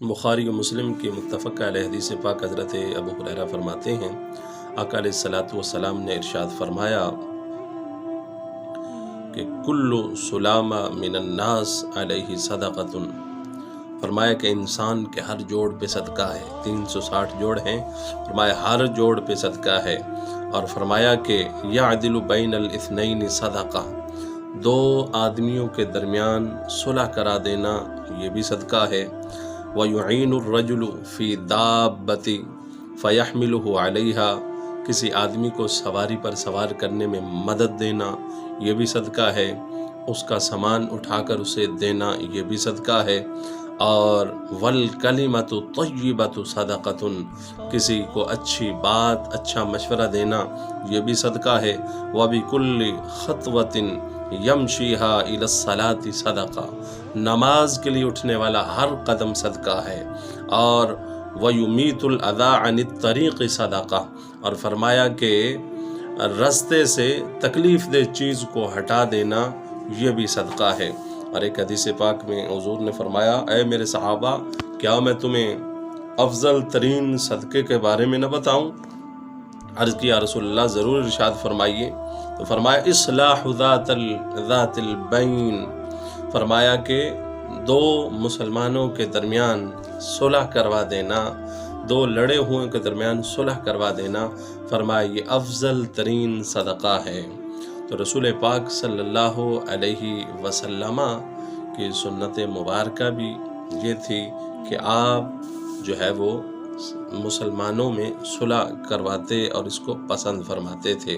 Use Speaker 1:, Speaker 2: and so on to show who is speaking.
Speaker 1: بخاری و مسلم کی متفقہ علیہ حدیث پاک حضرت ابو ہریرہ فرماتے ہیں، آقا علیہ الصلوۃ والسلام نے ارشاد فرمایا کہ کل سلامہ من الناس علیہ صدقۃ، فرمایا کہ انسان کے ہر جوڑ پہ صدقہ ہے، 360 جوڑ ہیں، فرمایا ہر جوڑ پہ صدقہ ہے، اور فرمایا کہ یعدل بین الاثنین صدقہ، دو آدمیوں کے درمیان صلح کرا دینا یہ بھی صدقہ ہے، وَيُعِينُ الرَّجُلُ فِي دَابَّةٍ فَيَحْمِلُهُ عَلَيْهَا، کسی آدمی کو سواری پر سوار کرنے میں مدد دینا یہ بھی صدقہ ہے، اس کا سامان اٹھا کر اسے دینا یہ بھی صدقہ ہے، اور وَالْكَلِمَةُ الطَّيِّبَةُ صَدَقَةٌ، کسی کو اچھی بات اچھا مشورہ دینا یہ بھی صدقہ ہے، وَبِكُلِّ خَطْوَةٍ يَمْشِيهَا إِلَى الصَّلَاةِ صَدَقَةٌ، نماز کے لیے اٹھنے والا ہر قدم صدقہ ہے، اور وَيُمِيتُ الْأَذَىٰ عَنِ الطَّرِيقِ صَدَقَةٌ، اور فرمایا کہ رستے سے تکلیف دہ چیز کو ہٹا دینا یہ بھی صدقہ ہے۔ اور ایک حدیث پاک میں حضور نے فرمایا، اے میرے صحابہ، کیا میں تمہیں افضل ترین صدقے کے بارے میں نہ بتاؤں؟ عرض کیا رسول اللہ ضرور، ارشاد فرمائیے۔ تو فرمایا اصلاح ذات البین، فرمایا کہ دو مسلمانوں کے درمیان صلح کروا دینا، دو لڑے ہوئے کے درمیان صلح کروا دینا، فرمایا یہ افضل ترین صدقہ ہے۔ تو رسول پاک صلی اللہ علیہ وسلم کی سنت مبارکہ بھی یہ تھی کہ آپ جو ہے وہ مسلمانوں میں صلح کرواتے اور اس کو پسند فرماتے تھے۔